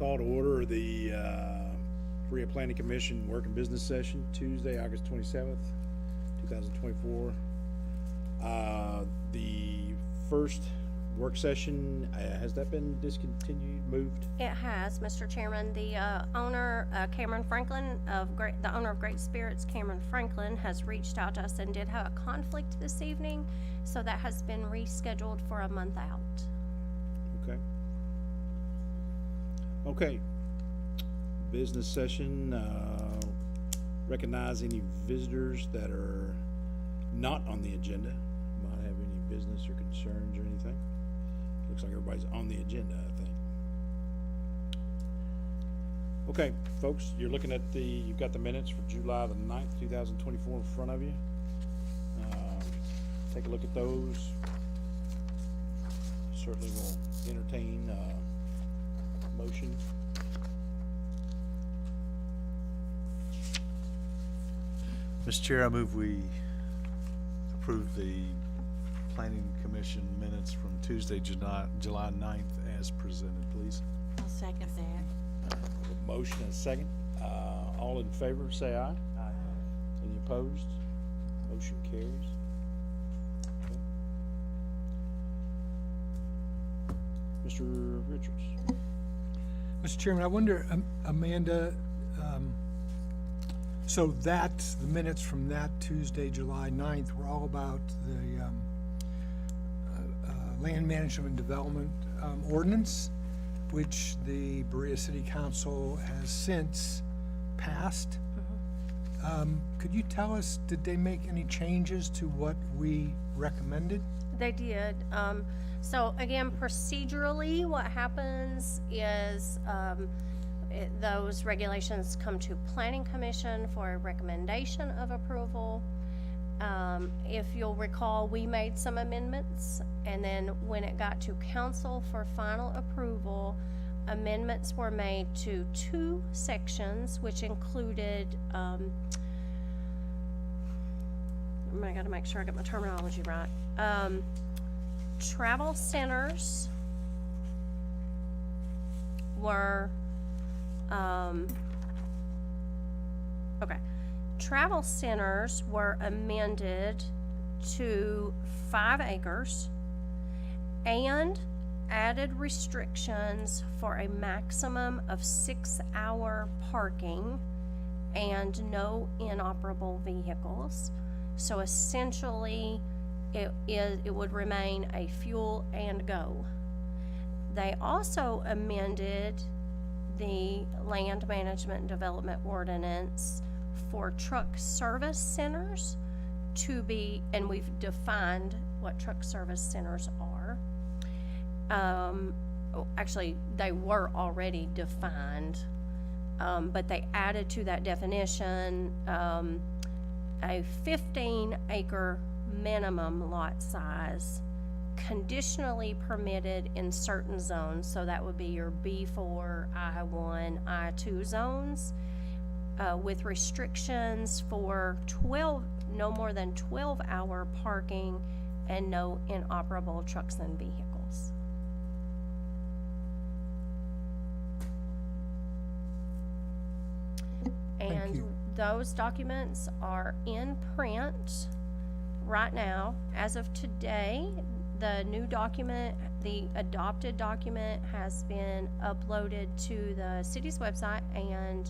Call to order the Korea Planning Commission Work and Business Session, Tuesday, August 27th, 2024. The first work session, has that been discontinued, moved? It has, Mr. Chairman. The owner, Cameron Franklin, the owner of Great Spirits, Cameron Franklin, has reached out to us and did have a conflict this evening, so that has been rescheduled for a month out. Okay. Okay. Business session, recognize any visitors that are not on the agenda, might have any business or concerns or anything. Looks like everybody's on the agenda, I think. Okay, folks, you're looking at you've got the minutes for July the 9th, 2024 in front of you. Take a look at those. Certainly will entertain motion. Mr. Chair, I move we approve the Planning Commission minutes from Tuesday, July 9th as presented, please. I'll second that. A motion and a second. All in favor, say aye. Aye. Any opposed? Motion carries. Okay. Mr. Richards. Mr. Chairman, I wonder, Amanda, so the minutes from that Tuesday, July 9th, were all about the Land Management and Development Ordinance, which the Berea City Council has since passed. Could you tell us, did they make any changes to what we recommended? They did. So again, procedurally, what happens is those regulations come to Planning Commission for a recommendation of approval. If you'll recall, we made some amendments, and then when it got to council for final approval, amendments were made to 2 sections, which included, I gotta make sure I get my terminology right. Travel centers were, okay. Travel centers were amended to 5 acres and added restrictions for a maximum of 6-hour parking and no inoperable vehicles. So essentially, it would remain a fuel and go. They also amended the Land Management and Development Ordinance for truck service centers to be, and we've defined what truck service centers are. Actually, they were already defined, but they added to that definition a 15-acre minimum lot size conditionally permitted in certain zones. So that would be your B4, I1, I2 zones, with restrictions for no more than 12-hour parking and no inoperable trucks and vehicles. And those documents are in print right now. As of today, the new document, the adopted document, has been uploaded to the city's website, and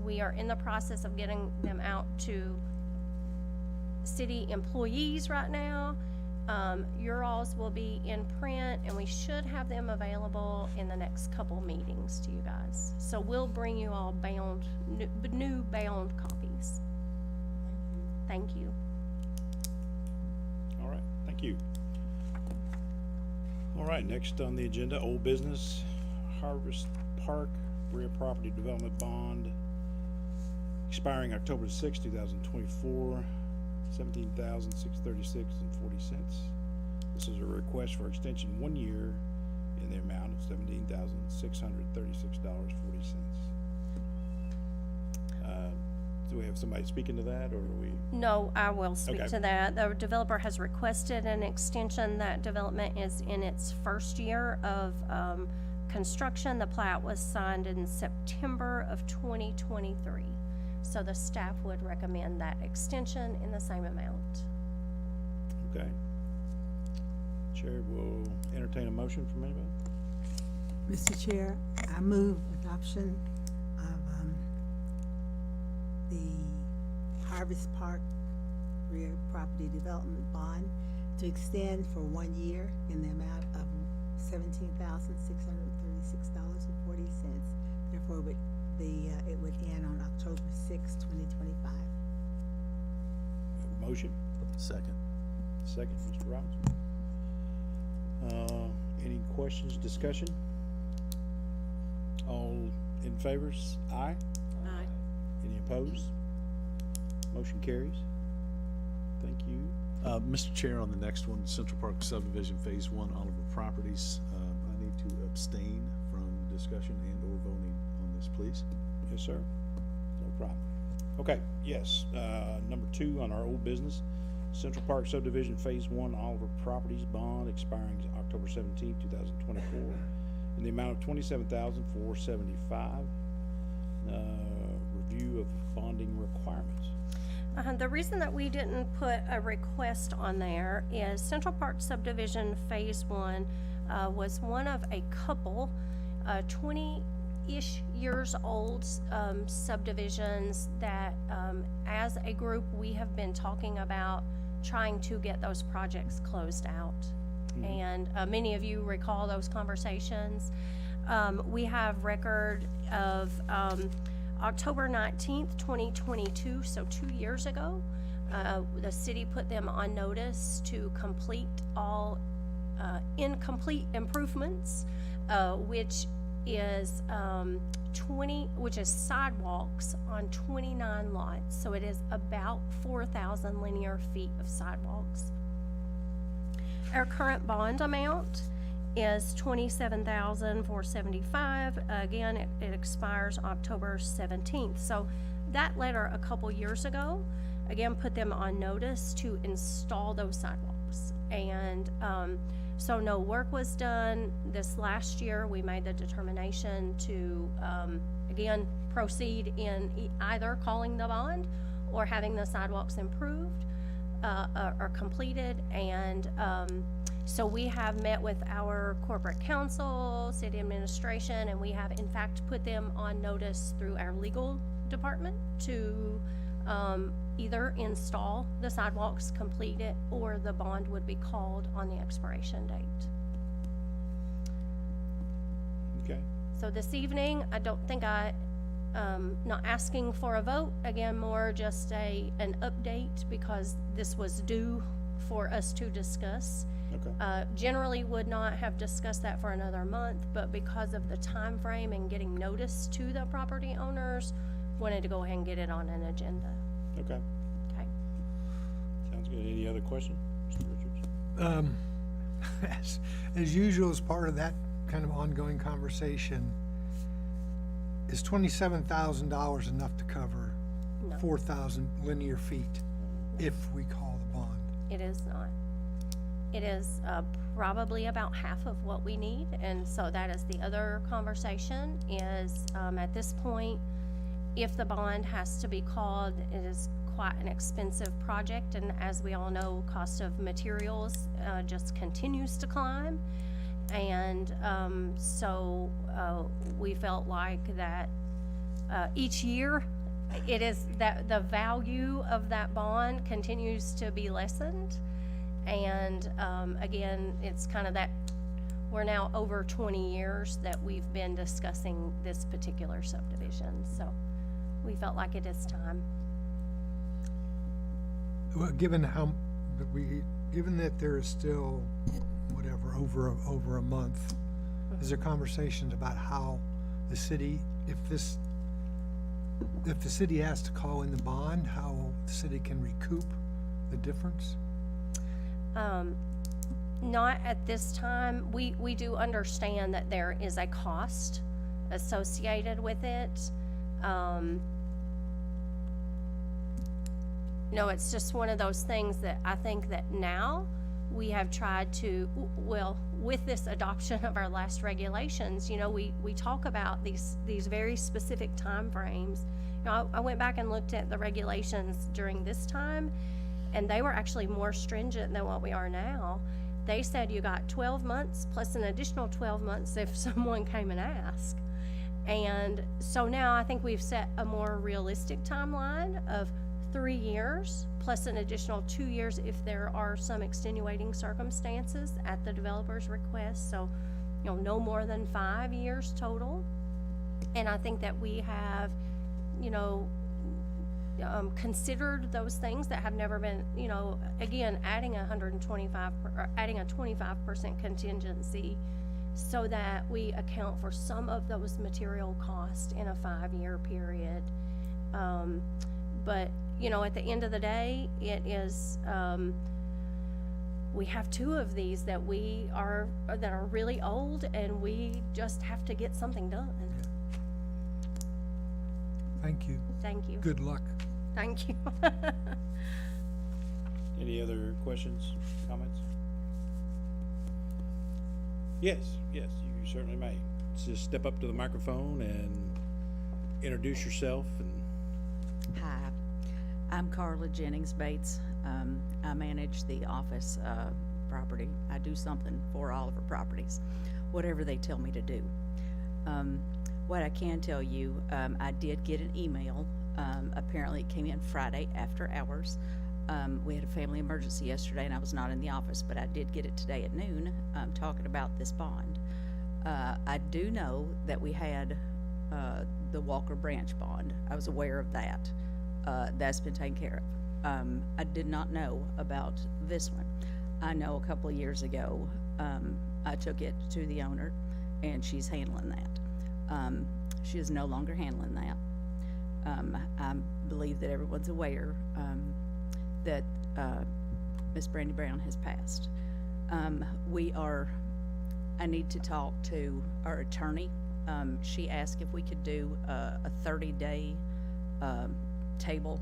we are in the process of getting them out to city employees right now. Your alls will be in print, and we should have them available in the next couple meetings to you guys. So we'll bring you all new bound copies. Thank you. All right, thank you. All right, next on the agenda, old business, Harvest Park Real Property Development Bond, expiring October 6, 2024, $17,636.40. This is a request for extension 1 year in the amount of $17,636.40. Do we have somebody speaking to that, or are we? No, I will speak Okay. to that. The developer has requested an extension. That development is in its first year of construction. The plat was signed in September of 2023. So the staff would recommend that extension in the same amount. Okay. Chair will entertain a motion from anybody. Mr. Chair, I move adoption of, the Harvest Park rear property development bond to extend for 1 year in the amount of $17,636.40. Therefore, it would end on October 6, 2025. Motion, Second. second, Mr. Robbins. Any questions, discussion? All in favor, aye? Aye. Any opposed? Motion carries. Thank you. Mr. Chair, on the next one, Central Park subdivision Phase 1, Oliver Properties, I need to abstain from discussion and or voting on this, please. Yes, sir. No problem. Okay, yes, number 2 on our old business, Central Park subdivision Phase 1, Oliver Properties bond expiring October 17th, 2024, in the amount of $27,475. Review of bonding requirements. The reason that we didn't put a request on there is Central Park subdivision Phase 1 was one of a couple 20-ish years old subdivisions that as a group we have been talking about trying to get those projects closed out. And many of you recall those conversations. We have record of October 19th, 2022, so 2 years ago, the city put them on notice to complete all incomplete improvements, which is sidewalks on 29 lots. So it is about 4,000 linear feet of sidewalks. Our current bond amount is $27,475. Again, it expires October 17th. So that letter a couple years ago, again, put them on notice to install those sidewalks. And so no work was done. This last year, we made the determination to, again, proceed in either calling the bond or having the sidewalks improved or completed. And so we have met with our corporate counsel, city administration, and we have in fact put them on notice through our legal department to either install the sidewalks, complete it, or the bond would be called on the expiration date. Okay, So this evening, I don't think not asking for a vote, again, more just an update because this was due for us to discuss. okay, Generally would not have discussed that for another month, but because of the time frame and getting notice to the property owners, wanted to go ahead and get it on an agenda. okay. Okay. Sounds good. Any other question, Mr. Richards? As usual, as part of that kind of ongoing conversation, is $27,000 enough to cover No. 4,000 linear feet if we call the bond? It is not. It is probably about half of what we need, and so that is the other conversation is at this point, if the bond has to be called, it is quite an expensive project, and as we all know, cost of materials just continues to climb. And so we felt like that each year it is that the value of that bond continues to be lessened. And again, it's kind of that we're now over 20 years that we've been discussing this particular subdivision. So we felt like it is time. Well, given that there is still, whatever, over a month, is there conversations about how the city, if the city has to call in the bond, how the city can recoup the difference? Not at this time. We do understand that there is a cost associated with it. No, it's just one of those things that I think that now we have tried to, well, with this adoption of our last regulations, you know, we talk about these very specific timeframes. You know, I went back and looked at the regulations during this time, and they were actually more stringent than what we are now. They said you got 12 months plus an additional 12 months if someone came and asked. And so now I think we've set a more realistic timeline of 3 years plus an additional 2 years if there are some extenuating circumstances at the developer's request. So, you know, no more than 5 years total. And I think that we have, you know, considered those things that have never been, you know, again, adding adding a 25% contingency so that we account for some of those material costs in a 5-year period. But, you know, at the end of the day, it is, we have 2 of these that are really old, and we just have to get something done. Thank you. Thank you. Good luck. Thank you. Any other questions, comments? Yes, you certainly may. Just step up to the microphone and introduce yourself and Hi, I'm Carla Jennings Bates. I manage the office property. I do something for all of our properties, whatever they tell me to do. What I can tell you, I did get an email. Apparently it came in Friday after hours. We had a family emergency yesterday and I was not in the office, but I did get it today at noon, talking about this bond. I do know that we had the Walker Branch bond. I was aware of that. That's been taken care of. I did not know about this one. I know a couple of years ago, I took it to the owner and she's handling that. She is no longer handling that. I believe that everyone's aware that Miss Brandy Brown has passed. I need to talk to our attorney. She asked if we could do a 30-day table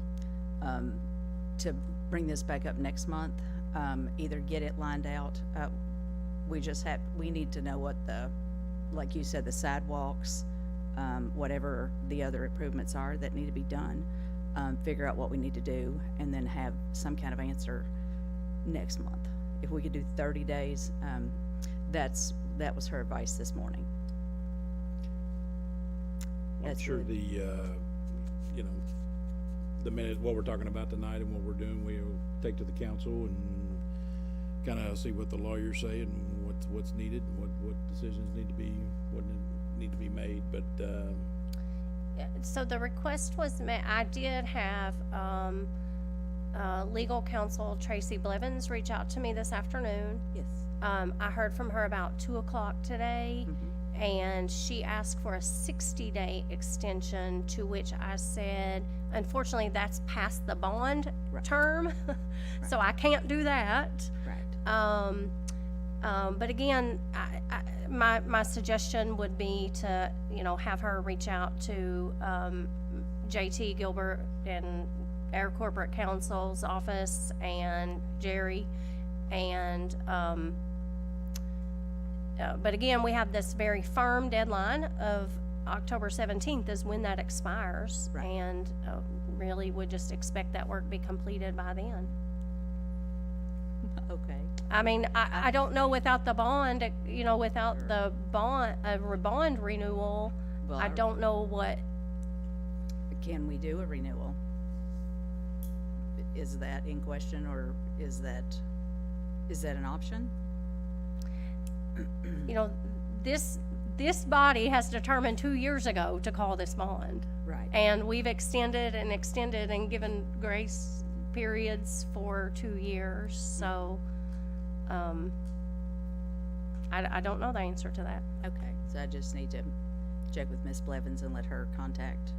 to bring this back up next month, either get it lined out. We need to know what like you said, the sidewalks, whatever the other improvements are that need to be done, figure out what we need to do, and then have some kind of answer next month. If we could do 30 days, that was her advice this morning. I'm That's sure it. you know, the minute, what we're talking about tonight and what we're doing, we'll take to the council and kind of see what the lawyers say and what's needed and what decisions need to be made, but, So the request was made. I did have legal counsel Tracy Blevins reach out to me this afternoon. Yes. I heard from her about 2 o'clock today, and she asked for a 60-day extension, to which I said, unfortunately, that's past the bond Right. term, so I can't do that. Right. But again, my suggestion would be to, you know, have her reach out to JT Gilbert and our corporate counsel's office and Jerry, and but again, we have this very firm deadline of October 17th is when that expires, Right. and really would just expect that work be completed by then. Okay. I mean, I don't know without the bond, you know, without Sure. the bond renewal, Well, I don't know what, Can we do a renewal? Is that in question, or is that an option? you know, this body has determined 2 years ago to call this bond. Right. And we've extended and given grace periods for 2 years, so, I don't know the answer to that. Okay, so I just need to check with Miss Blevins and let her contact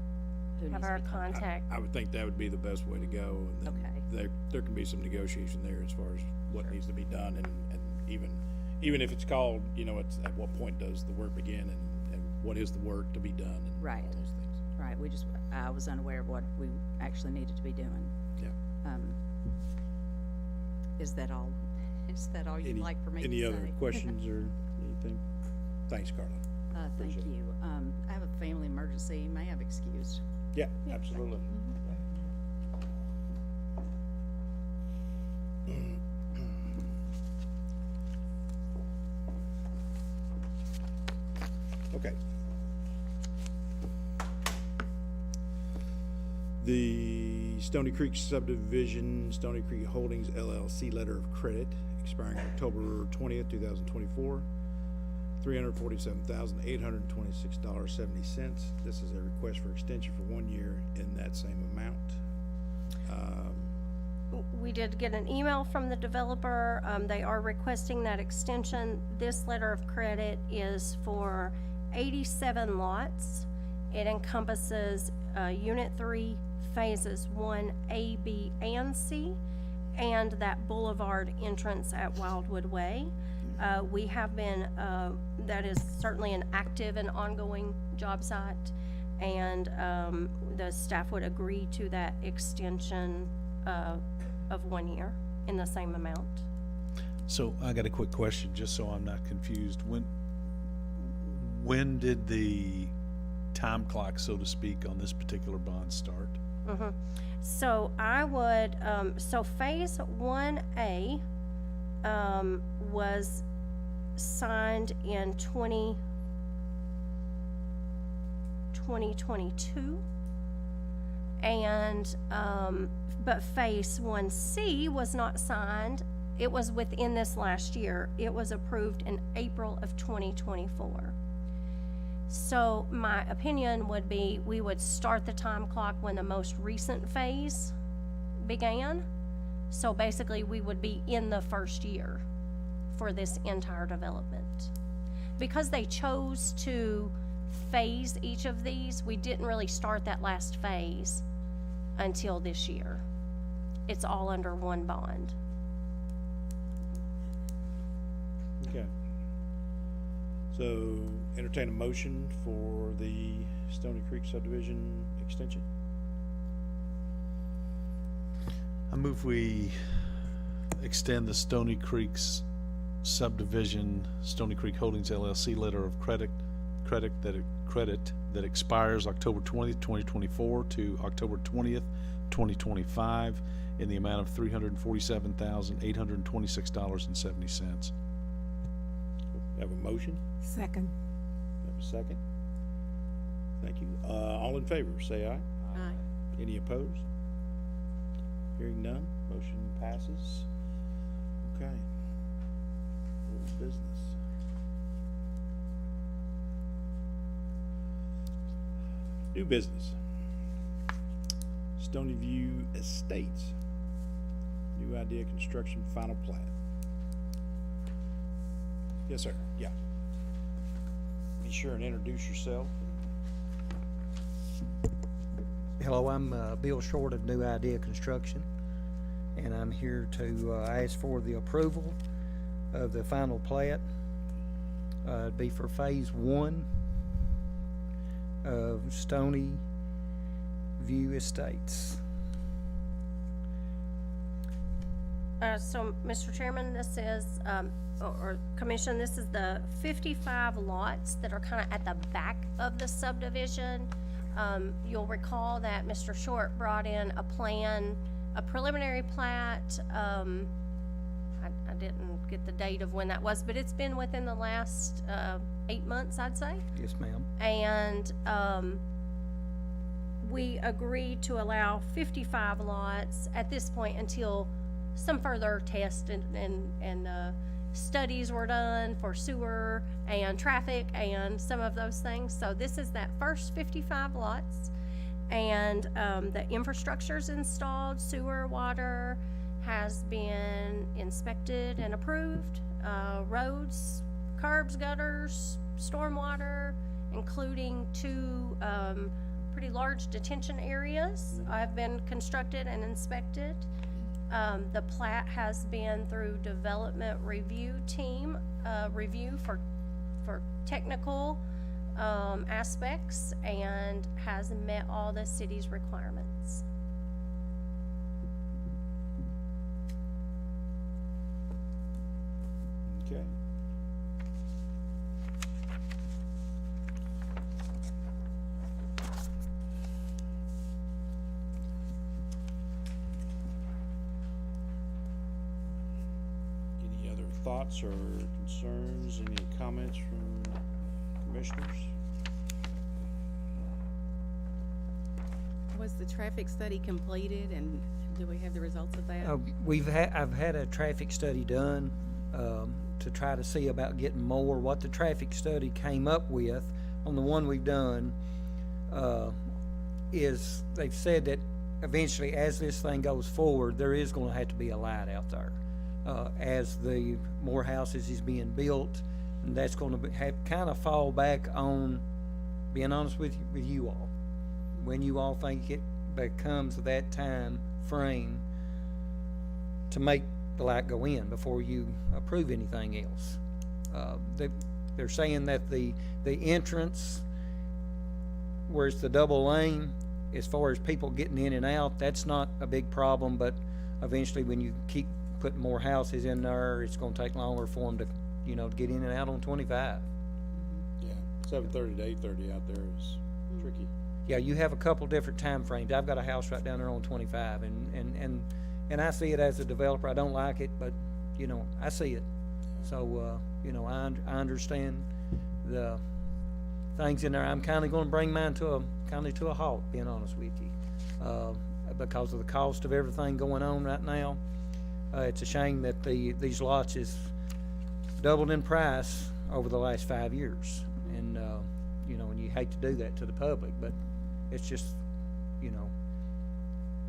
who Have needs to our be contacted. contact. I would think that would be the best way to go, and Okay. then there can be some negotiation there as far as what needs to be done, and even if it's called, you know, it's at what point does the work begin, and what is the work to be done, and Right. all those things. Right, I was unaware of what we actually needed to be doing. Yeah. Is that all? Is that all you'd Any- like for me to say? Any other questions or anything? Thanks, Carla. Thank Appreciate it. you. I have a family emergency. You may have excused. Yeah, absolutely. Okay. The Stony Creek subdivision, Stony Creek Holdings LLC letter of credit expiring October 20th, 2024. $347,826.70. This is a request for extension for 1 year in that same amount. We did get an email from the developer. They are requesting that extension. This letter of credit is for 87 lots. It encompasses Unit 3, Phases 1, A, B, and C, and that boulevard entrance at Wildwood Way. We have been, that is certainly an active and ongoing job site, and the staff would agree to that extension of 1 year in the same amount. So I got a quick question, just so I'm not confused. When did the time clock, so to speak, on this particular bond start? So I would, so Phase 1A was signed in 2022. And, but Phase 1C was not signed. It was within this last year. It was approved in April of 2024. So my opinion would be we would start the time clock when the most recent phase began. So basically, we would be in the first year for this entire development. Because they chose to phase each of these, we didn't really start that last phase until this year. It's all under one bond. Okay. So entertain a motion for the Stony Creek subdivision extension. I move we extend the Stony Creek's subdivision, Stony Creek Holdings LLC letter of credit that expires October 20th, 2024 to October 20th, 2025 in the amount of $347,826.70. Have a motion? Second. Have a second? Thank you. All in favor, say aye. Aye. Any opposed? Hearing none, motion passes. Okay. Old business. New business. Stony View Estates. New idea construction final plat. Yes, sir. Yeah. Be sure and introduce yourself. Hello, I'm Bill Short of New Idea Construction, and I'm here to ask for the approval of the final plat. It'd be for Phase 1 of Stony View Estates. So, Mr. Chairman, this is, or Commission, this is the 55 lots that are kind of at the back of the subdivision. You'll recall that Mr. Short brought in a plan, a preliminary plat. I didn't get the date of when that was, but it's been within the last 8 months, I'd say. Yes, ma'am. And we agreed to allow 55 lots at this point until some further tests and studies were done for sewer and traffic and some of those things. So this is that first 55 lots, and the infrastructure's installed. Sewer, water has been inspected and approved. Roads, curbs, gutters, stormwater, including 2 pretty large detention areas, have been constructed and inspected. The plat has been through development review team, review for technical aspects, and has met all the city's requirements. Okay. Any other thoughts or concerns, any comments from commissioners? Was the traffic study completed, and do we have the results of that? I've had a traffic study done, to try to see about getting more. What the traffic study came up with on the one we've done, is they've said that eventually, as this thing goes forward, there is gonna have to be a light out there. As the more houses is being built, and that's gonna kind of fall back on, being honest with you all. When you all think it becomes that time frame to make the light go in before you approve anything else. They're saying that the entrance, where it's the double lane, as far as people getting in and out, that's not a big problem, but eventually when you keep putting more houses in there, it's gonna take longer for them to, to get in and out on 25. Yeah, 7:30 to 8:30 out there is tricky. Yeah, you have a couple different time frames. I've got a house right down there on 25, and I see it as a developer. I don't like it, but, I see it. So, I understand the things in there. I'm kinda gonna bring mine to a halt, being honest with you. Because of the cost of everything going on right now. It's a shame that these lots is doubled in price over the last 5 years. And, and you hate to do that to the public, but it's just,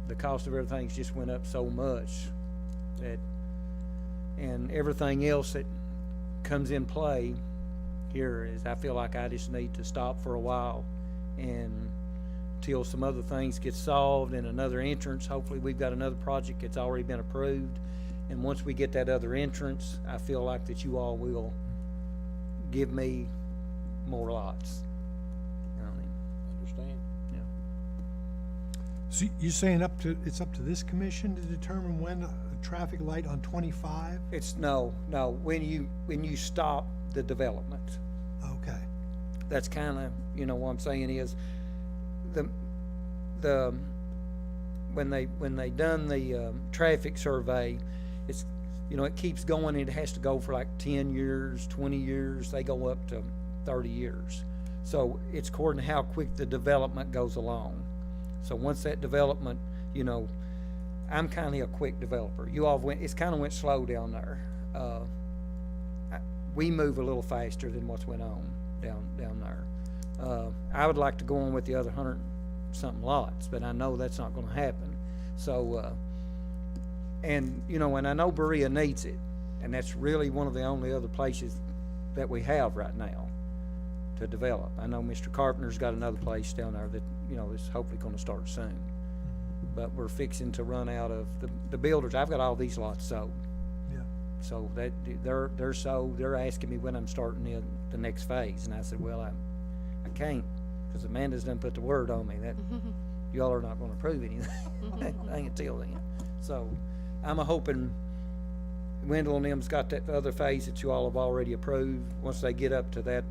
the cost of everything's just went up so much that, and everything else that comes in play here is, I feel like I just need to stop for a while and till some other things get solved and another entrance. Hopefully we've got another project that's already been approved. And once we get that other entrance, I feel like that you all will give me more lots. Understand? Yeah. So you're saying it's up to this commission to determine when a traffic light on 25? It's no, when you stop the development. Okay. That's kinda, what I'm saying is, when they done the, traffic survey, it's, it keeps going, it has to go for like 10 years, 20 years, they go up to 30 years. So it's according to how quick the development goes along. So once that development, I'm kinda a quick developer. You all it's kinda went slow down there. We move a little faster than what's went on down there. I would like to go on with the other 100-something lots, but I know that's not gonna happen. So, and I know Berea needs it, and that's really one of the only other places that we have right now to develop. I know Mr. Carpenter's got another place down there that, is hopefully gonna start soon. But we're fixing to run out of the builders. I've got all these lots sold. Yeah. So that, they're sold, they're asking me when I'm starting the next phase, and I said, well, I can't, because Amanda's done put the word on me that y'all are not gonna approve anything until then. So, I'm hoping Wendell and them's got that other phase that you all have already approved. Once they get up to that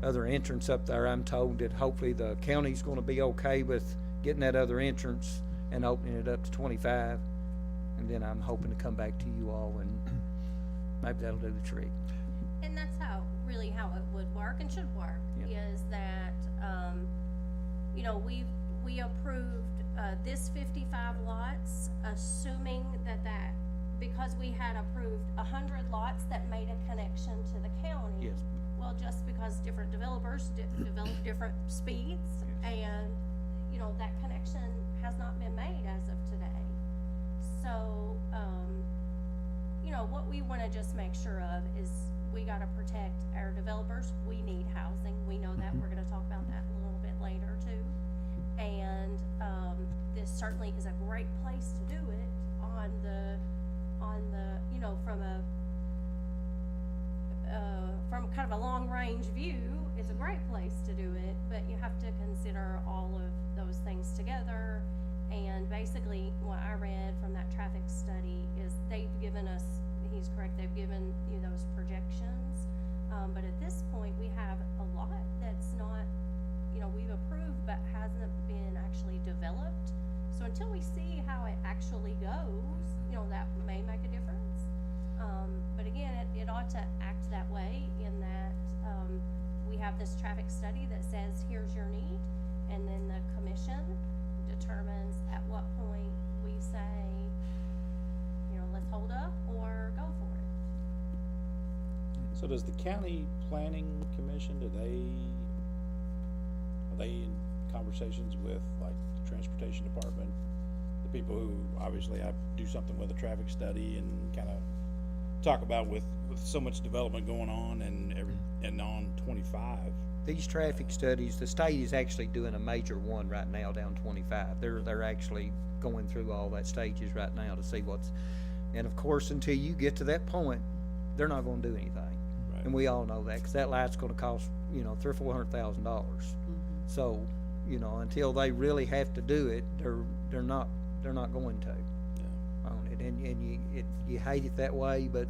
other entrance up there, I'm told that hopefully the county's gonna be okay with getting that other entrance and opening it up to 25. And then I'm hoping to come back to you all, and maybe that'll do the trick. And that's how it would work and should work, Yeah. is that, we approved, this 55 lots, assuming that, because we had approved 100 lots that made a connection to the county. Yes. Well, just because different developers develop different speeds, and, that connection has not been made as of today. So, what we wanna just make sure of is we gotta protect our developers. We need housing. We know that. We're gonna talk about that a little bit later too. And, this certainly is a great place to do it on the, from kind of a long-range view, it's a great place to do it, but you have to consider all of those things together. And basically, what I read from that traffic study is they've given us, he's correct, they've given you those actually goes, you know, that may make a difference. But again, it ought to act that way in that, we have this traffic study that says, here's your need, and then the commission determines at what point we say, you know, let's hold up or go for it. So does the county planning commission, are they in conversations with like the transportation department? The people who obviously have to do something with a traffic study and kind of talk about with so much development going on and and on 25. These traffic studies, the state is actually doing a major one right now down 25. They're actually going through all that stages right now to see what's, and of course, until you get to that point, they're not gonna do anything. Right. And we all know that, cause that light's gonna cost, you know, $300,000 or $400,000. So, you know, until they really have to do it, they're not going to Yeah. on it. And you hate it that way, but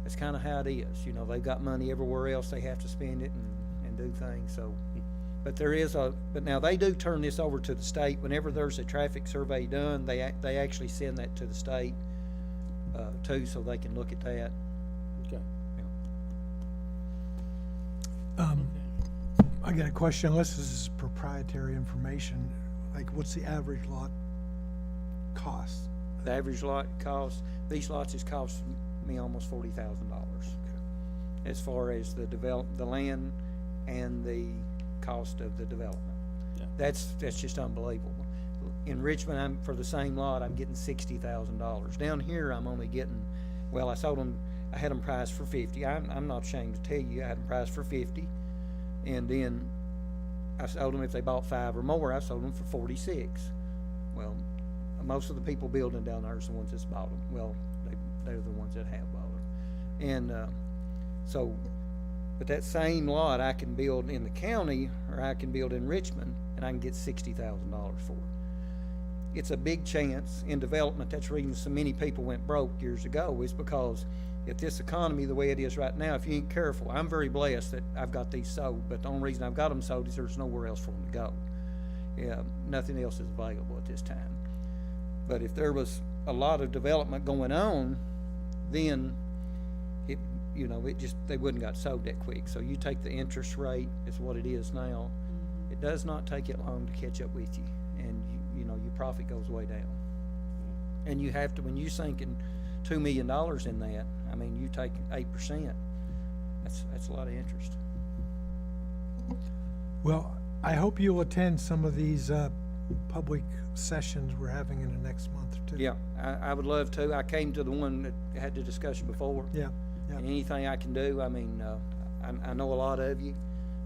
that's kinda how it is. You know, they've got money everywhere else, they have to spend it and do things, so. But there is but now they do turn this over to the state. Whenever there's a traffic survey done, they actually send that to the state, too, so they can look at that. Okay. I got a question, unless this is proprietary information, like what's the average lot cost? The average lot cost, these lots has cost me almost $40,000. As far as the land and the cost of the development. Yeah. That's just unbelievable. In Richmond, for the same lot, I'm getting $60,000. Down here, I'm only getting, well, I had them priced for 50. I'm not ashamed to tell you, I had them priced for 50. And then I sold them, if they bought 5 or more, I sold them for 46. Well, most of the people building down there is the ones that's bought them. Well, they're the ones that have bought them. And, so, but that same lot I can build in the county, or I can build in Richmond, and I can get $60,000 for it. It's a big chance in development. That's the reason so many people went broke years ago, is because if this economy the way it is right now, if you ain't careful, I'm very blessed that I've got these sold, but the only reason I've got them sold is there's nowhere else for them to go. Yeah, nothing else is available at this time. But if there was a lot of development going on, then they wouldn't got sold that quick. So you take the interest rate, is what it is now. It does not take it long to catch up with you, and your profit goes way down. And you have to, when you sinking $2 million in that, I mean, you take 8%, that's a lot of interest. Well, I hope you'll attend some of these, public sessions we're having in the next month or two. Yeah, I would love to. I came to the one that had the discussion before. Yeah, And anything I can do, I mean, I know a lot of you,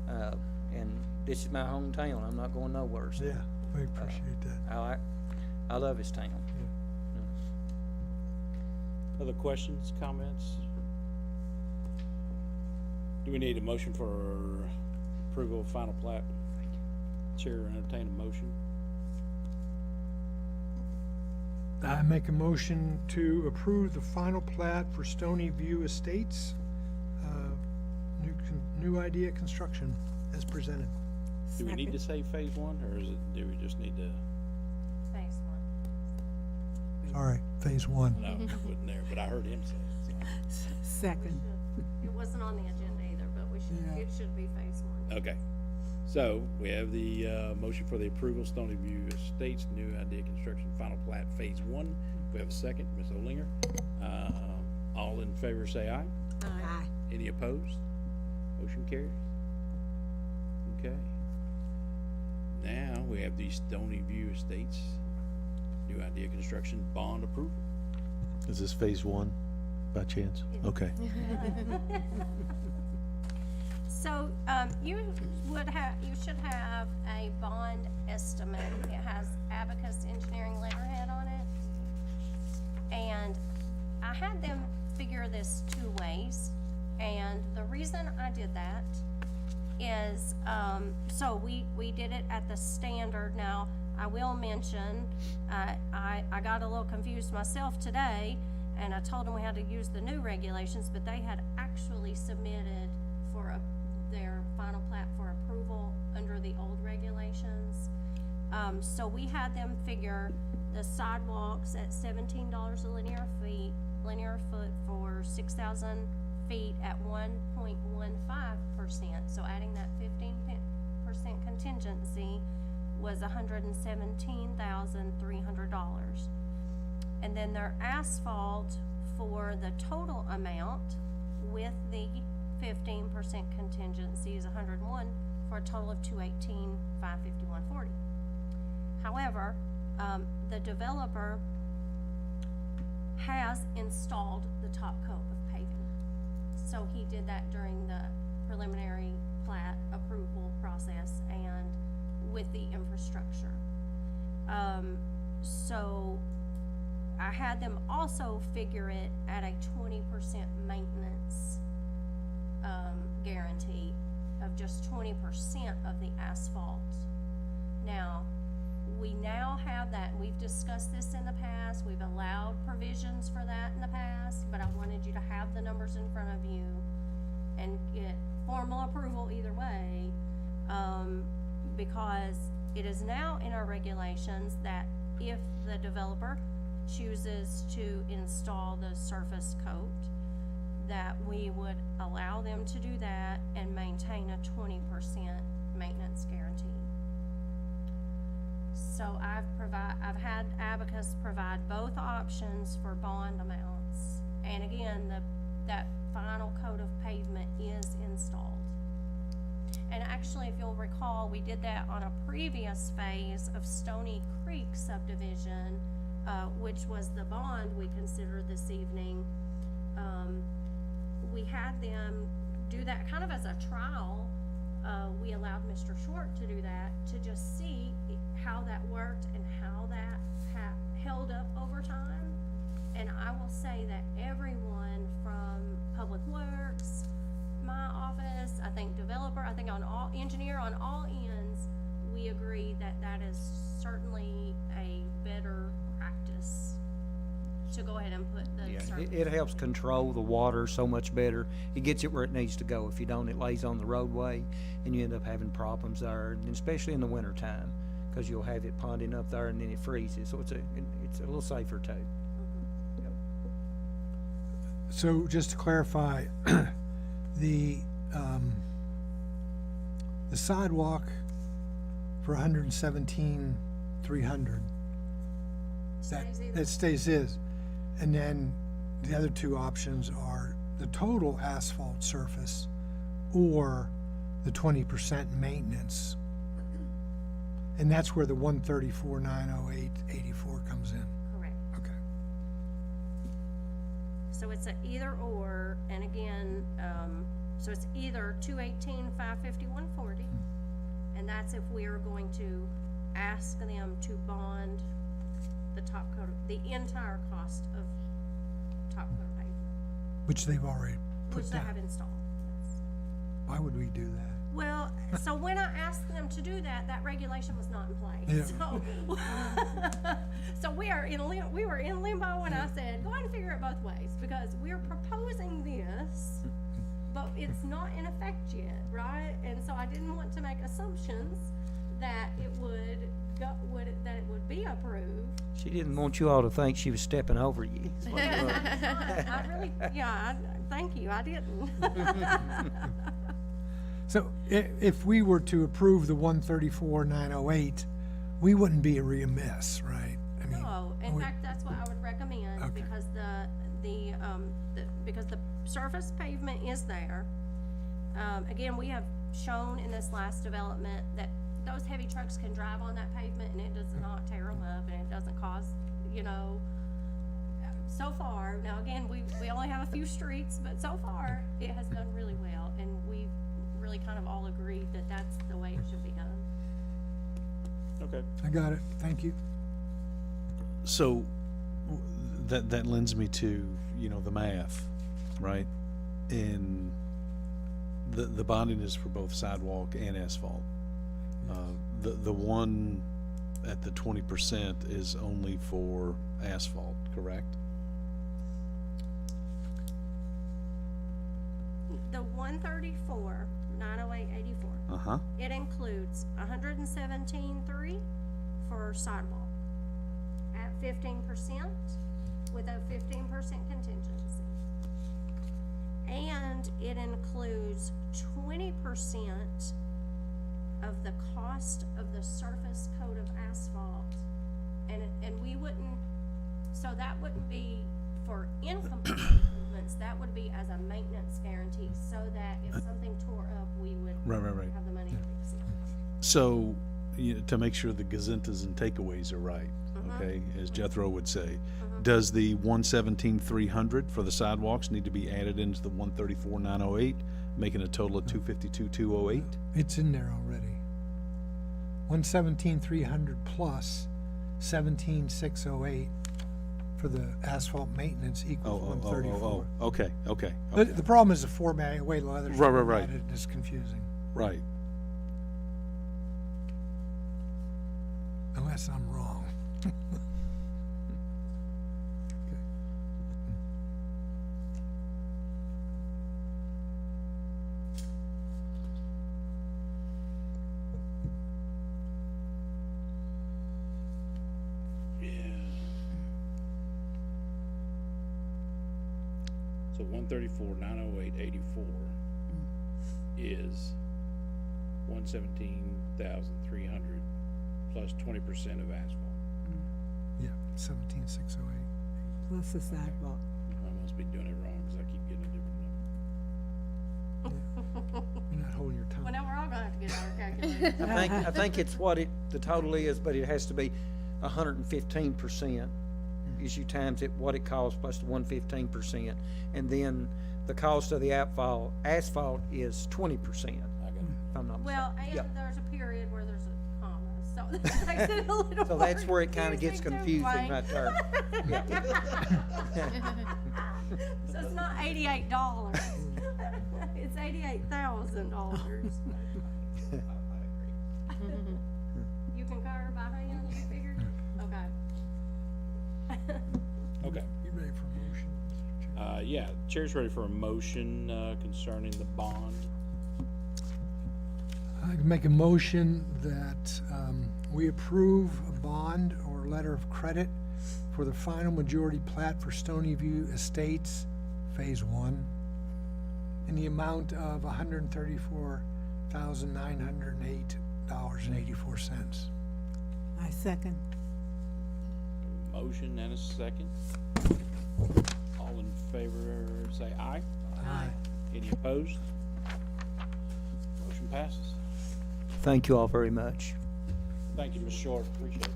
and this is my hometown. I'm not going nowhere, so. yeah, we appreciate that. I love this town. Other questions, comments? Do we need a motion for approval of final plat? Chair entertain a motion. I make a motion to approve the final plat for Stony View Estates, new idea construction as presented. Do we need to say phase 1, or do we just need to, Phase one. All right, phase 1. no, it wasn't there, but I heard him say it, so. Second. It wasn't on the agenda either, but it should be phase one. Okay, so we have the, motion for the approval, Stony View Estates, new idea construction, final plat, phase 1. We have a second, Ms. Olinger. All in favor say aye. Aye. Any opposed? Motion carries. Okay. Now, we have the Stony View Estates, new idea construction, bond approval. Is this phase 1 by chance? Okay. So, you should have a bond estimate. It has Abacus Engineering letterhead on it. And I had them figure this 2 ways. And the reason I did that is, so we did it at the standard. Now, I will mention, I got a little confused myself today, and I told them we had to use the new regulations, but they had actually submitted for their final plat for approval under the old regulations. So we had them figure The sidewalks at $17 a linear foot for 6,000 feet at 1.15%. So adding that 15% contingency was $117,300. And then their asphalt for the total amount with the 15% contingency is 101 for a total of 218,551.40. However, the developer has installed the top coat of paving. So he did that during the preliminary plat approval process and with the infrastructure. So I had them also figure it at a 20% maintenance, guarantee of just 20% of the asphalt. Now, we now have that, we've discussed this in the past, we've allowed provisions for that in the past, but I wanted you to have the numbers in front of you and get formal approval either way, because it is now in our regulations that if the developer chooses to install the surface coat, that we would allow them to do that and maintain a 20% maintenance guarantee. So I've had Abacus provide both options for bond amounts. And again, that final coat of pavement is installed. And actually, if you'll recall, we did that on a previous phase of Stony Creek subdivision, which was the bond we considered this evening. We had them do that kind of as a trial. We allowed Mr. Short to do that, to just see how that worked and how that held up over time. And I will say that everyone from Public Works, my office, I think developer, I think engineer on all ends, we agree that that is certainly a better practice to go ahead and put the Yeah, surface. it helps control the water so much better. It gets it where it needs to go. If you don't, it lays on the roadway and you end up having problems there, and especially in the winter time, because you'll have it ponding up there and then it freezes. So it's a little safer too. So just to clarify, the sidewalk for $117,300, that stays is. And then the other two options are the total asphalt surface or the 20% maintenance. And that's where the 134,908.84 comes in. Correct. Okay. So it's a either or, and again, so it's either 218,551.40, and that's if we are going to ask them to bond the top coat, the entire cost of top coat of pavement, Which they've already which put they have down. installed. Yes. Why would we do that? Well, so when I asked them to do that, that regulation was not in place. Yeah. So we were in limbo, and I said, go ahead and figure it both ways, because we're proposing this, but it's not in effect yet, right? And so I didn't want to make assumptions that it would be approved. She didn't want you all to think she was stepping over you. I really, thank you, I didn't. So if we were to approve the 134,908, we wouldn't be remiss, right? I mean, No, in fact, that's what I would recommend, Okay. because because the surface pavement is there. Again, we have shown in this last development that those heavy trucks can drive on that pavement and it does not tear them up, and it doesn't cause, so far, now again, we only have a few streets, but so far, it has done really well, and we've really kind of all agreed that that's the way it should be done. Okay. I got it. Thank you. So that lends me to, the math, right? And the bonding is for both sidewalk and asphalt. The one at the 20% is only for asphalt, correct? The 134,908.84. Uh-huh. It includes 117.3 for sidewalk, at 15% with a 15% contingency. And it includes 20% of the cost of the surface coat of asphalt. And we wouldn't, so that wouldn't be for incomplete improvements, that would be as a maintenance guarantee, so that if something tore up, we would Right. have the money to fix it. So, to make sure the gazintas and takeaways are right, okay, as Jethro would say, does the 117,300 for the sidewalks need to be added into the 134,908, making a total of 252,208? It's in there already. 117,300 plus 17,608 for the asphalt maintenance equals 134. Okay. The problem is the format, the way the others Right. formatted is confusing, Right. unless I'm wrong. So 134,908.84 is 117,300 plus 20% of asphalt. Yeah, 17,608. Plus the sidewalk. I must be doing it wrong, cause I keep getting a different number. You're not holding your tongue. Well, now we're all gonna have to get our calculators. I think it's what the total is, but it has to be 115%. Is you times it, what it costs plus the 115%. And then the cost of the asphalt is 20%, I got it. if I'm not mistaken. Well, and Yeah. there's a period where there's a comma, so that makes it a little So that's more where it kinda gets confusing Wayne. right there. So it's not $88, it's $88,000. You concur by hand, you figured? Okay. Okay, You ready for a motion, Mr. Chair? yeah, chair's ready for a motion, concerning the bond. I'd make a motion that we approve a bond or letter of credit for the final majority plat for Stony View Estates, Phase 1, in the amount of $134,908.84. I second. Motion and a second. All in favor, say aye. Aye. Any opposed? Motion passes. Thank you all very much. Thank you, Ms. Short, appreciate it.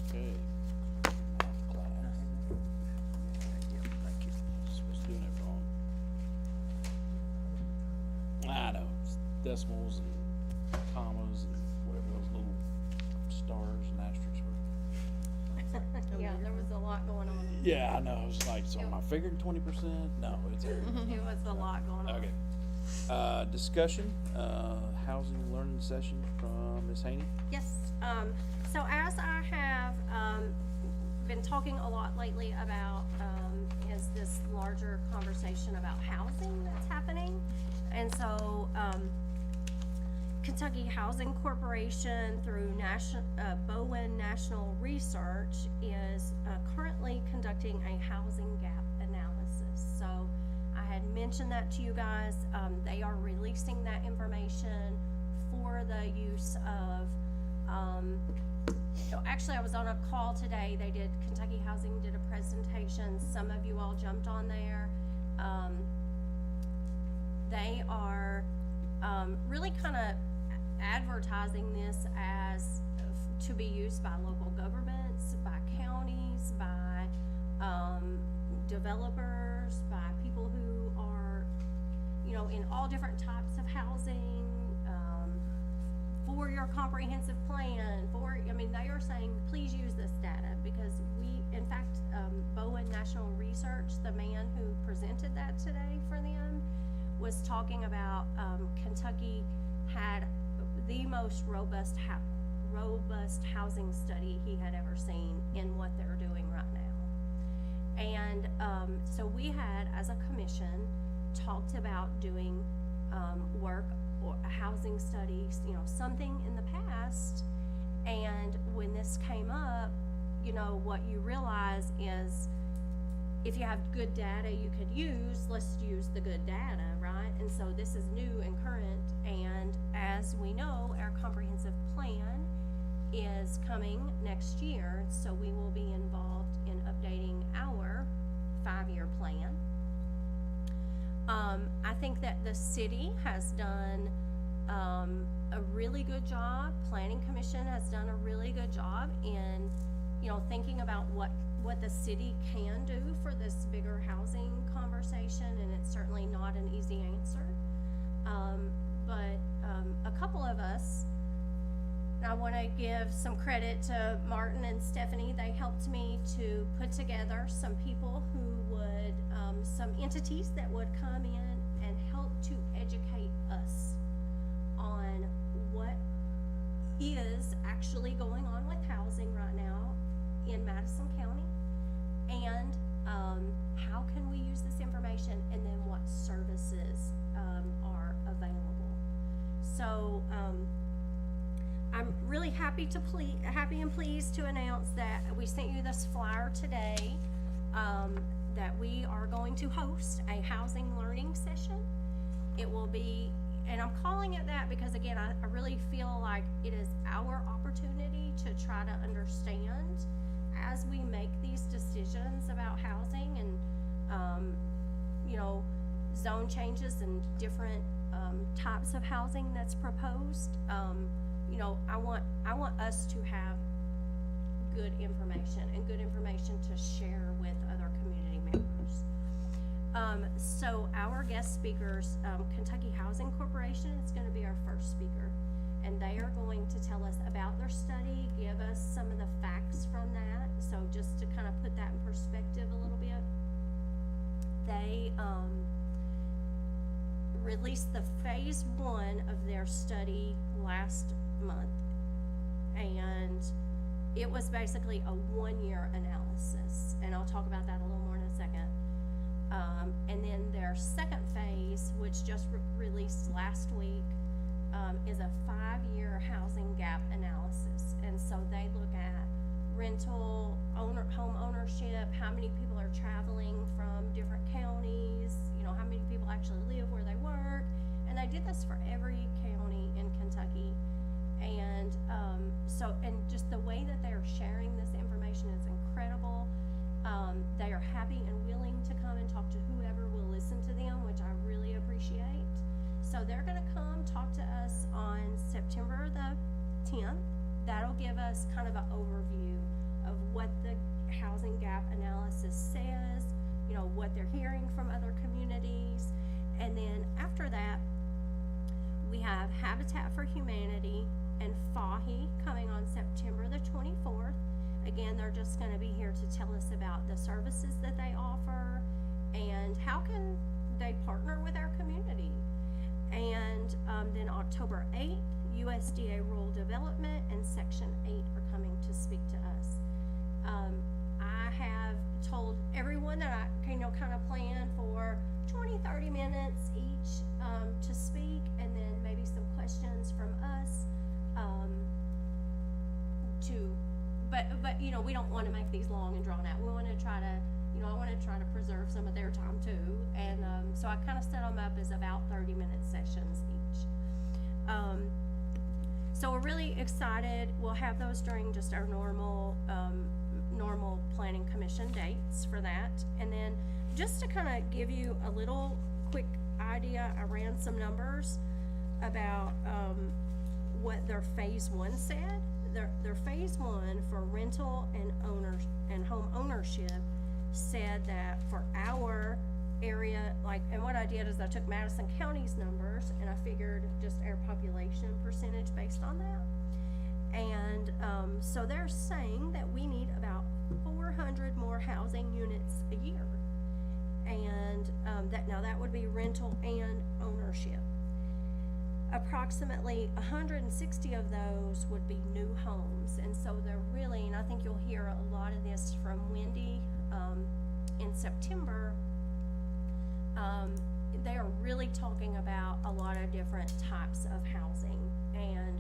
Okay. Thank you. Supposed to doing it wrong. I know, it's decimals and commas and whatever those little stars and asterisks were. Yeah, there was a lot going on. Yeah, I know, I was like, so am I figuring 20%? No, it's. It was a lot going on. Okay. Discussion, housing learning session from Ms. Haney. Yes, so as I have, been talking a lot lately about, is this larger conversation about housing that's happening. And so, Kentucky Housing Corporation through Bowen National Research is, currently conducting a housing gap analysis. So I had mentioned that to you guys. They are releasing that information for the use of, actually I was on a call today. Kentucky Housing did a presentation. Some of you all jumped on there. They are, really kind of advertising this as to be used by local governments, by counties, by, developers, by people who are, in all different types of housing, for your comprehensive plan, they are saying, please use this data, because in fact, Bowen National Research, the man who presented that today for them, was talking about, Kentucky had the most robust housing study he had ever seen in what they're doing right now. And so we had, as a commission, talked about doing work or a housing studies, something in the past. And when this came up, you know, what you realize is if you have good data you could use, let's use the good data, right? And so this is new and current, and as we know, our comprehensive plan is coming next year, so we will be involved in updating our 5-year plan. I think that the city has done, a really good job, Planning Commission has done a really good job in, you know, thinking about what the city can do for this bigger housing conversation, and it's certainly not an easy answer. But a couple of us, I want to give some credit to Martin and Stephanie. They helped me to put together some people who would, some entities that would come in and help to educate us on what is actually going on with housing right now in Madison County, and how can we use this information, and then what services are available. So I'm really happy and pleased to announce that we sent you this flyer today, that we are going to host a housing learning session. It will be, and I'm calling it that because again, I really feel like it is our opportunity to try to understand as we make these decisions about housing and, you know, zone changes and different, types of housing that's proposed. You know, I want us to have good information and good information to share with other community members. So our guest speakers, Kentucky Housing Corporation is going to be our first speaker, and they are going to tell us about their study, give us some of the facts from that. So just to kind of put that in perspective a little bit, they released the phase 1 of their study last month, and it was basically a 1-year analysis, and I'll talk about that a little more in a second. And then their second phase, which just released last week, is a 5-year housing gap analysis. And so they look at rental, home ownership, how many people are traveling from different counties, you know, how many people actually live where they work. And they did this for every county in Kentucky. And and just the way that they are sharing this information is incredible. They are happy and willing to come and talk to whoever will listen to them, which I really appreciate. So they're gonna come talk to us on September the 10th. That'll give us kind of an overview of what the housing gap analysis says, you know, what they're hearing from other communities. And then after that, we have Habitat for Humanity and FAHI coming on September the 24th. Again, they're just going to be here to tell us about the services that they offer and how can they partner with our community. And then October 8th, USDA Rural Development and Section 8 are coming to speak to us. I have told everyone that I can, you know, kind of plan for 20-30 minutes each to speak, and then maybe some questions from us but you know, we don't want to make these long and drawn out. We want to try to, you know, I want to try to preserve some of their time too, and so I kind of set them up as about 30-minute sessions each. So we're really excited. We'll have those during just our normal Planning Commission dates for that. And then just to kind of give you a little quick idea, I ran some numbers about what their phase 1 said. Their phase 1 for rental and home ownership said that for our area, like, and what I did is I took Madison County's numbers and I figured just our population percentage based on that. And so they're saying that we need about 400 more housing units a year. And that would be rental and ownership. Approximately 160 of those would be new homes. And so they're really, and I think you'll hear a lot of this from Wendy in September, they are really talking about a lot of different types of housing and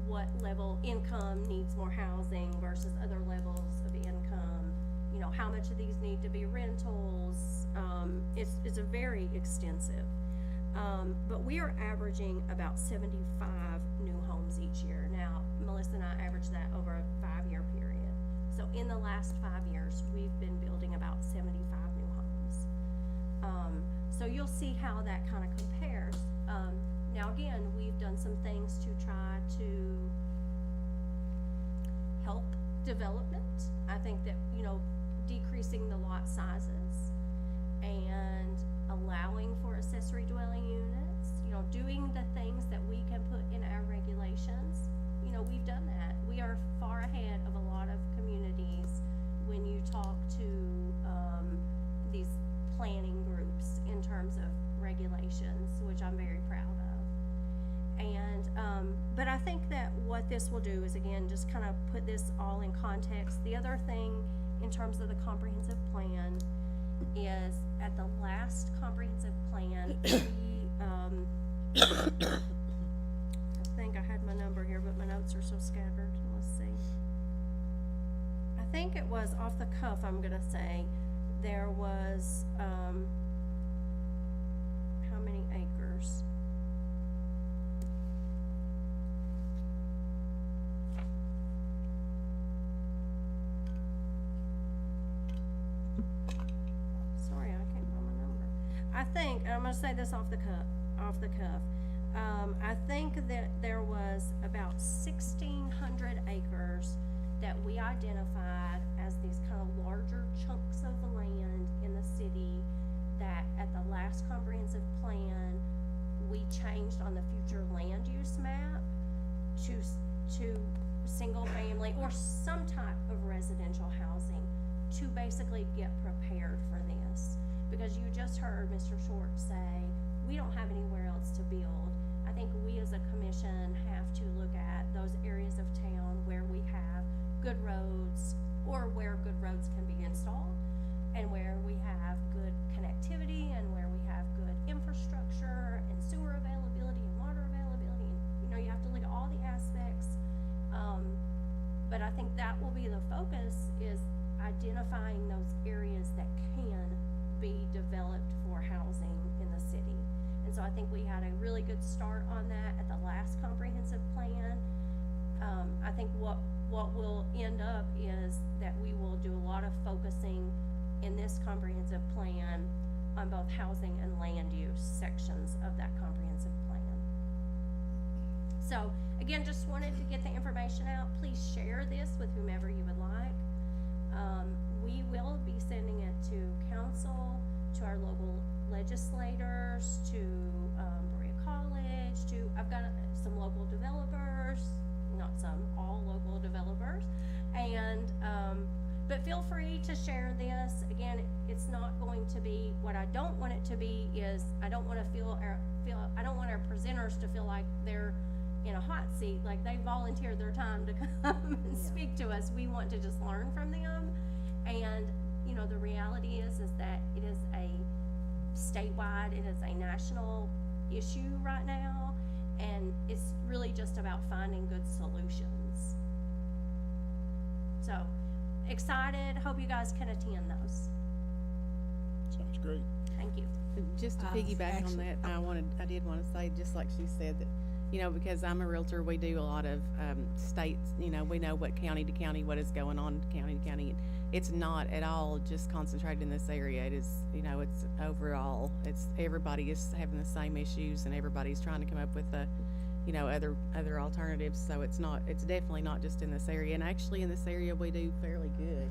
what level income needs more housing versus other levels of income. You know, how much of these need to be rentals? It's a very extensive. But we are averaging about 75 new homes each year. Now, Melissa and I average that over a 5-year period. So in the last 5 years, we've been building about 75 new homes. So you'll see how that kind of compares. Now again, we've done some things to try to help development. I think that, you know, decreasing the lot sizes and allowing for accessory dwelling units, you know, doing the things that we can put in our regulations. You know, we've done that. We are far ahead of a lot of communities when you talk to, these planning groups in terms of regulations, which I'm very proud of. And, but I think that what this will do is, again, just kind of put this all in context. The other thing in terms of the comprehensive plan is at the last comprehensive plan, we, I think I had my number here, but my notes are so scattered. Let's see. I think it was off the cuff, I'm gonna say, there was, how many acres? Sorry, I can't find my number. I think, and I'm gonna say this off the cuff, I think that there was about 1,600 acres that we identified as these kind of larger chunks of land in the city that at the last comprehensive plan, we changed on the future land use map to single family or some type of residential housing to basically get prepared for this. Because you just heard Mr. Short say, we don't have anywhere else to build. I think we as a commission have to look at those areas of town where we have good roads or where good roads can be installed and where we have good connectivity and where we have good infrastructure and sewer availability and water availability. And, you know, you have to look at all the aspects. But I think that will be the focus, is identifying those areas that can be developed for housing in the city. And so I think we had a really good start on that at the last comprehensive plan. I think what will end up is that we will do a lot of focusing in this comprehensive plan on both housing and land use sections of that comprehensive plan. So again, just wanted to get the information out. Please share this with whomever you would like. We will be sending it to council, to our local legislators, to Berea College, I've got some local developers, not some, all local developers. And, but feel free to share this. Again, it's not going to be, what I don't want it to be is, I don't want our presenters to feel like they're in a hot seat, like they volunteered their time to come and speak to us. We want to just learn from them. And, you know, the reality is that it is a statewide, it is a national issue right now, and it's really just about finding good solutions. So, excited, hope you guys can attend those. Sounds great. Thank you. Just to piggyback on that, I did wanna say, just like she said, that, you know, because I'm a realtor, we do a lot of, states, you know, we know what county to county, what is going on county to county. It's not at all just concentrated in this area. It is, you know, it's overall, everybody is having the same issues and everybody's trying to come up with you know, other alternatives. So it's definitely not just in this area. And actually in this area, we do fairly good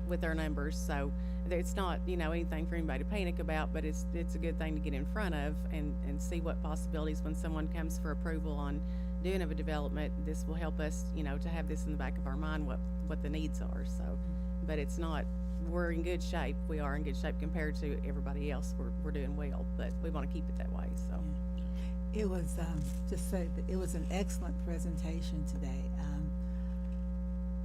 with our numbers. So it's not, you know, anything for anybody to panic about, but it's a good thing to get in front of and see what possibilities when someone comes for approval on doing of a development. This will help us, you know, to have this in the back of our mind, what the needs are. So, but it's not, we're in good shape. We are in good shape compared to everybody else. We're doing well, but we want to keep it that way. So. It was, just say that it was an excellent presentation today.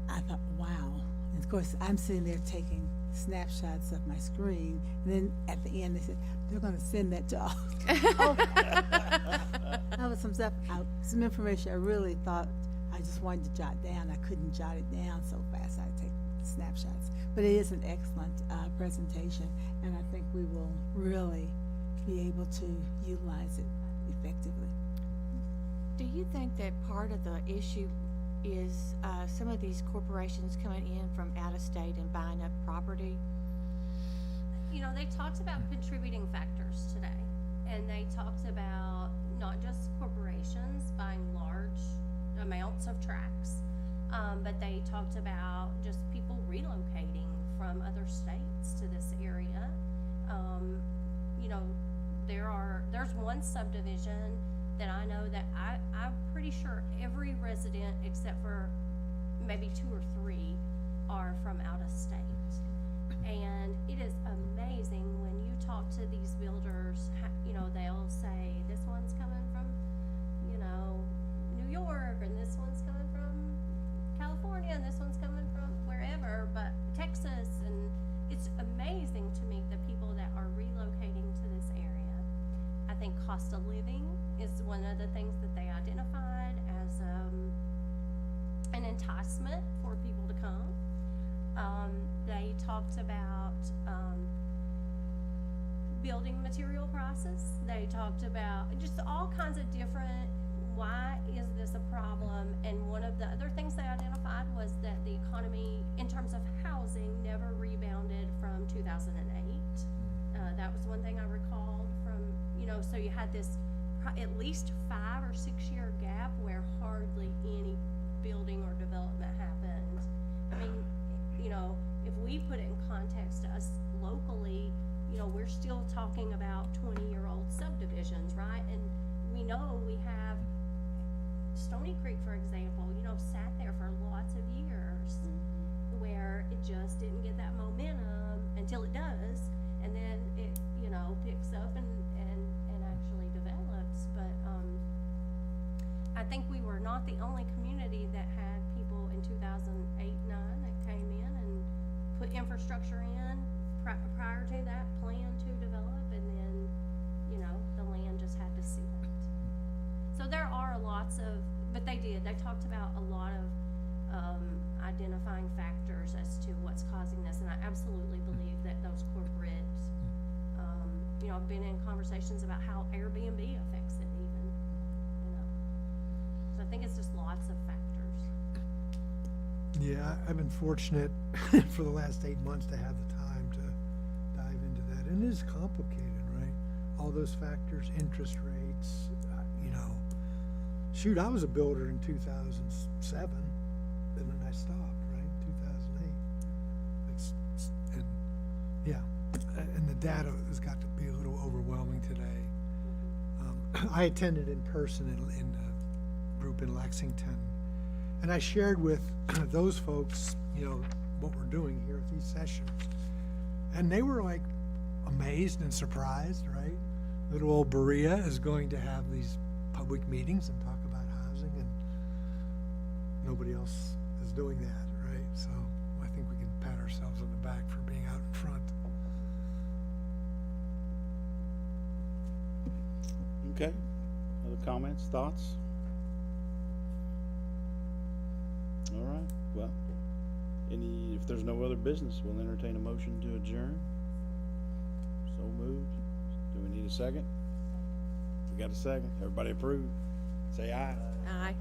I thought, wow. And of course, I'm sitting there taking snapshots of my screen, and then at the end, they said, they're gonna send that to all. That was some stuff, some information I really thought I just wanted to jot down. I couldn't jot it down so fast. I had to take snapshots. But it is an excellent presentation, and I think we will really be able to utilize it effectively. Do you think that part of the issue is some of these corporations coming in from out of state and buying up property? You know, they talked about contributing factors today, and they talked about not just corporations buying large amounts of tracts, but they talked about just people relocating from other states to this area. You know, there's one subdivision that I know that I'm pretty sure every resident except for maybe 2 or 3 are from out of state. And it is amazing when you talk to these builders, you know, they'll say, this one's coming from, you know, New York, and this one's coming from California, and this one's coming from wherever, but Texas, and it's amazing to me the people that are relocating to this area. I think cost of living is one of the things that they identified as an enticement for people to come. They talked about building material prices. They talked about just all kinds of different, why is this a problem? And one of the other things they identified was that the economy, in terms of housing, never rebounded from 2008. That was one thing I recalled from, you know, so you had this at least 5 or 6 year gap where hardly any building or development happened. I mean, you know, if we put it in context to us locally, you know, we're still talking about 20-year-old subdivisions, right? And we know we have Stony Creek, for example, you know, sat there for lots of years where it just didn't get that momentum until it does, and then it, you know, picks up and actually develops. But I think we were not the only community that had people in 2008-9 that came in and put infrastructure in prior to that plan to develop, and then, you know, the land just had to sit. So there are lots of, but they talked about a lot of identifying factors as to what's causing this, and I absolutely believe that those corporate, you know, I've been in conversations about how Airbnb affects it even, you know. So I think it's just lots of factors. Yeah, I've been fortunate for the last 8 months to have the time to dive into that. And it is complicated, right? All those factors, interest rates, you know. Shoot, I was a builder in 2007, and then I stopped, right? 2008. And yeah, and the data has got to be a little overwhelming today. I attended in person in a group in Lexington, and I shared with those folks, you know, what we're doing here at these sessions. And they were like amazed and surprised, right? Little old Berea is going to have these public meetings and talk about housing, and nobody else is doing that, right? So I think we can pat ourselves on the back for being out in front. Okay, other comments, thoughts? All right, well, if there's no other business, we'll entertain a motion to adjourn. So moved. Do we need a second? We got a second. Everybody approved? Say aye. Aye.